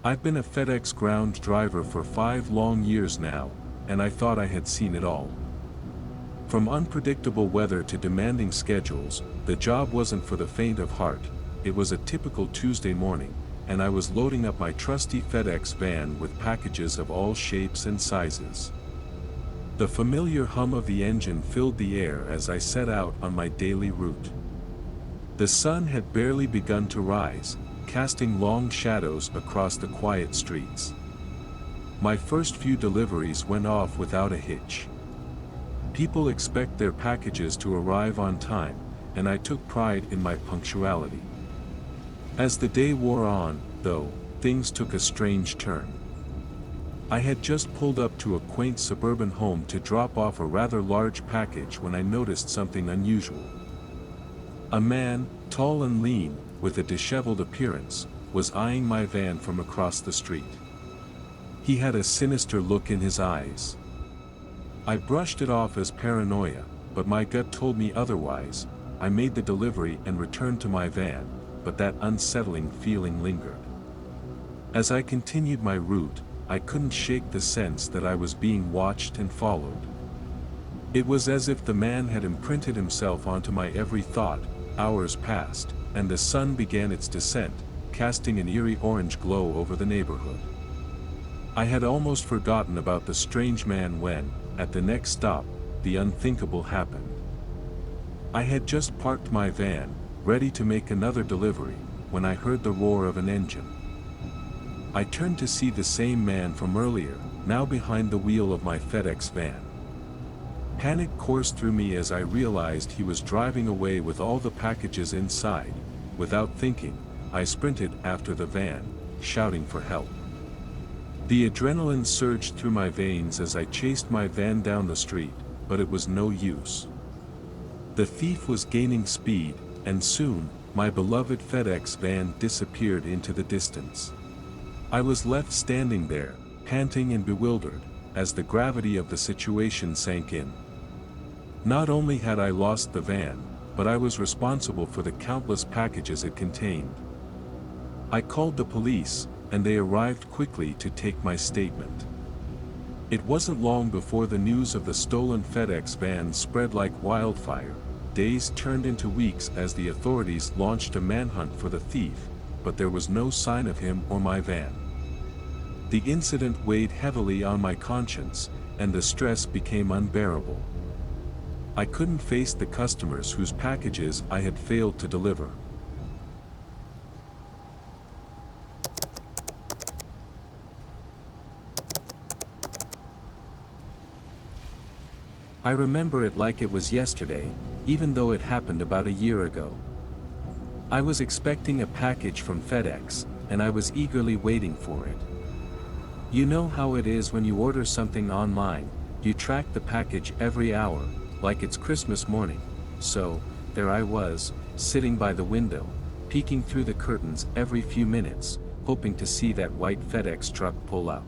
I've been a FedEx ground driver for 5 long years now, and I thought I had seen it all. From unpredictable weather to demanding schedules, the job wasn't for the faint of heart. It was a typical Tuesday morning, and I was loading up my trusty FedEx van with packages of all shapes and sizes. The familiar hum of the engine filled the air as I set out on my daily route. The sun had barely begun to rise, casting long shadows across the quiet streets. My first few deliveries went off without a hitch. People expect their packages to arrive on time, and I took pride in my punctuality. As the day wore on, though, things took a strange turn. I had just pulled up to a quaint suburban home to drop off a rather large package when I noticed something unusual. A man, tall and lean, with a disheveled appearance, was eyeing my van from across the street. He had a sinister look in his eyes. I brushed it off as paranoia, but my gut told me otherwise. I made the delivery and returned to my van, but that unsettling feeling lingered. As I continued my route, I couldn't shake the sense that I was being watched and followed. It was as if the man had imprinted himself onto my every thought. Hours passed, and the sun began its descent, casting an eerie orange glow over the neighborhood. I had almost forgotten about the strange man when, at the next stop, the unthinkable happened. I had just parked my van, ready to make another delivery, when I heard the roar of an engine. I turned to see the same man from earlier, now behind the wheel of my FedEx van. Panic coursed through me as I realized he was driving away with all the packages inside. Without thinking, I sprinted after the van, shouting for help. The adrenaline surged through my veins as I chased my van down the street, but it was no use. The thief was gaining speed, and soon, my beloved FedEx van disappeared into the distance. I was left standing there, panting and bewildered, as the gravity of the situation sank in. Not only had I lost the van, but I was responsible for the countless packages it contained. I called the police, and they arrived quickly to take my statement. It wasn't long before the news of the stolen FedEx van spread like wildfire. Days turned into weeks as the authorities launched a manhunt for the thief, but there was no sign of him or my van. The incident weighed heavily on my conscience, and the stress became unbearable. I couldn't face the customers whose packages I had failed to deliver. I remember it like it was yesterday, even though it happened about a year ago. I was expecting a package from FedEx, and I was eagerly waiting for it. You know how it is when you order something online, you track the package every hour, like it's Christmas morning. So, there I was, sitting by the window, peeking through the curtains every few minutes, hoping to see that white FedEx truck pull up.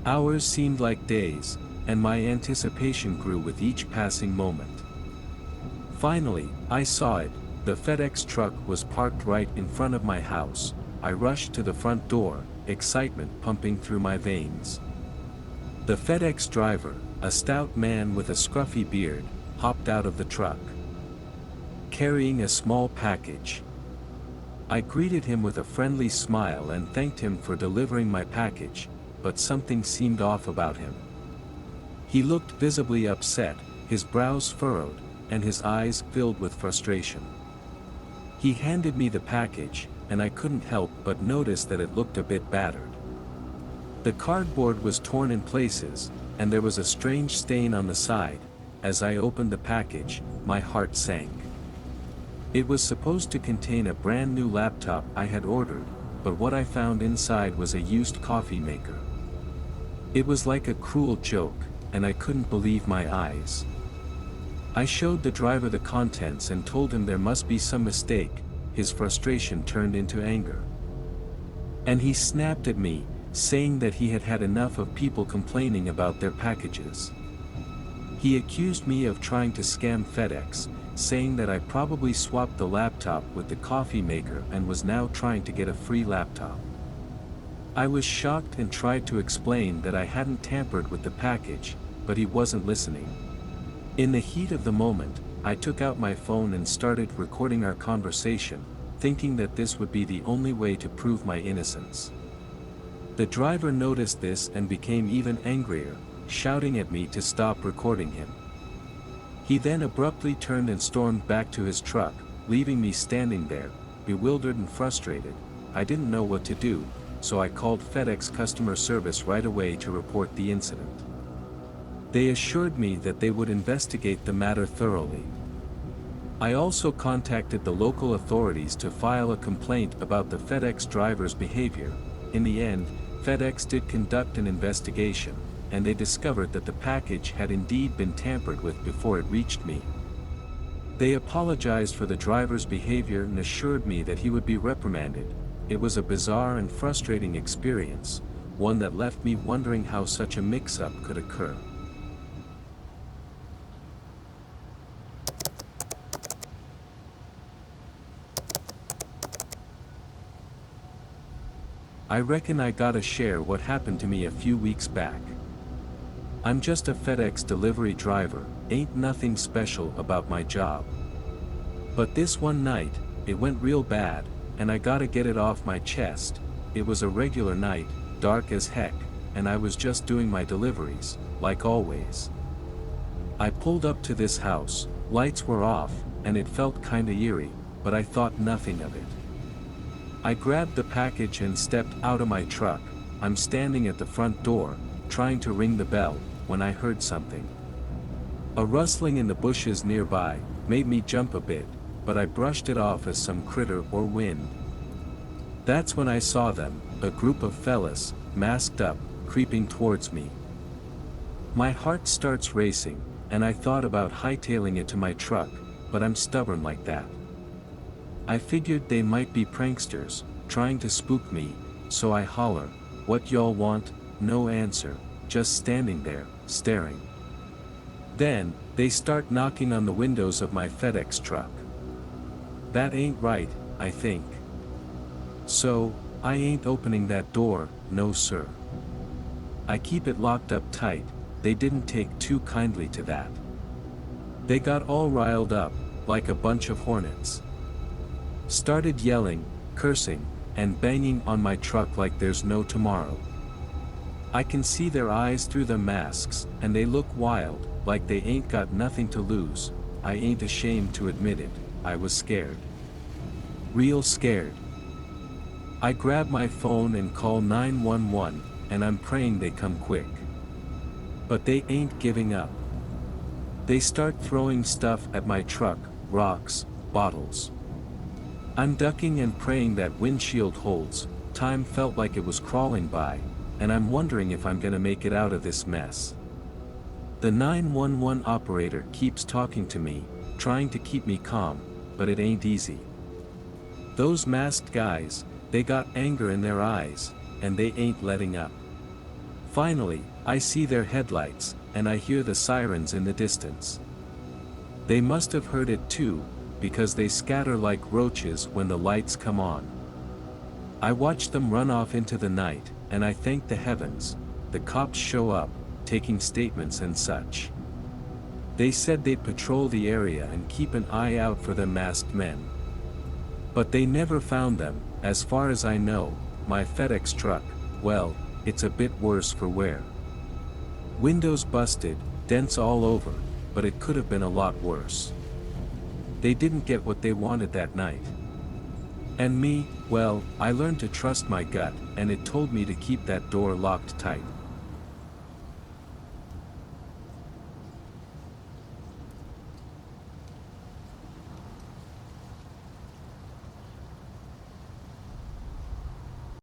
Hours seemed like days, and my anticipation grew with each passing moment. Finally, I saw it. The FedEx truck was parked right in front of my house. I rushed to the front door, excitement pumping through my veins. The FedEx driver, a stout man with a scruffy beard, hopped out of the truck, carrying a small package. I greeted him with a friendly smile and thanked him for delivering my package, but something seemed off about him. He looked visibly upset, his brows furrowed, and his eyes filled with frustration. He handed me the package, and I couldn't help but notice that it looked a bit battered. The cardboard was torn in places, and there was a strange stain on the side. As I opened the package, my heart sank. It was supposed to contain a brand new laptop I had ordered, but what I found inside was a used coffee maker. It was like a cruel joke, and I couldn't believe my eyes. I showed the driver the contents and told him there must be some mistake. His frustration turned into anger. And he snapped at me, saying that he had had enough of people complaining about their packages. He accused me of trying to scam FedEx, saying that I probably swapped the laptop with the coffee maker and was now trying to get a free laptop. I was shocked and tried to explain that I hadn't tampered with the package, but he wasn't listening. In the heat of the moment, I took out my phone and started recording our conversation, thinking that this would be the only way to prove my innocence. The driver noticed this and became even angrier, shouting at me to stop recording him. He then abruptly turned and stormed back to his truck, leaving me standing there, bewildered and frustrated. I didn't know what to do, so I called FedEx customer service right away to report the incident. They assured me that they would investigate the matter thoroughly. I also contacted the local authorities to file a complaint about the FedEx driver's behavior. In the end, FedEx did conduct an investigation, and they discovered that the package had indeed been tampered with before it reached me. They apologized for the driver's behavior and assured me that he would be reprimanded. It was a bizarre and frustrating experience, one that left me wondering how such a mix-up could occur. I reckon I gotta share what happened to me a few weeks back. I'm just a FedEx delivery driver, ain't nothing special about my job. But this one night, it went real bad, and I gotta get it off my chest. It was a regular night, dark as heck, and I was just doing my deliveries, like always. I pulled up to this house, lights were off, and it felt kinda eerie, but I thought nothing of it. I grabbed the package and stepped out of my truck. I'm standing at the front door, trying to ring the bell, when I heard something. A rustling in the bushes nearby made me jump a bit, but I brushed it off as some critter or wind. That's when I saw them, a group of fellas, masked up, creeping towards me. My heart starts racing, and I thought about hightailing it to my truck, but I'm stubborn like that. I figured they might be pranksters, trying to spook me, so I holler, "What y'all want?" No answer, just standing there, staring. Then, they start knocking on the windows of my FedEx truck. That ain't right, I think. So, I ain't opening that door, no sir. I keep it locked up tight. They didn't take too kindly to that. They got all riled up, like a bunch of hornets. Started yelling, cursing, and banging on my truck like there's no tomorrow. I can see their eyes through the masks, and they look wild, like they ain't got nothing to lose. I ain't ashamed to admit it, I was scared. Real scared. I grab my phone and call 911, and I'm praying they come quick. But they ain't giving up. They start throwing stuff at my truck, rocks, bottles. I'm ducking and praying that windshield holds. Time felt like it was crawling by, and I'm wondering if I'm gonna make it out of this mess. The 911 operator keeps talking to me, trying to keep me calm, but it ain't easy. Those masked guys, they got anger in their eyes, and they ain't letting up. Finally, I see their headlights, and I hear the sirens in the distance. They must have heard it too, because they scatter like roaches when the lights come on. I watch them run off into the night, and I thank the heavens. The cops show up, taking statements and such. They said they'd patrol the area and keep an eye out for the masked men. But they never found them. As far as I know, my FedEx truck, well, it's a bit worse for wear. Windows busted, dents all over, but it could have been a lot worse. They didn't get what they wanted that night. And me, well, I learned to trust my gut, and it told me to keep that door locked tight.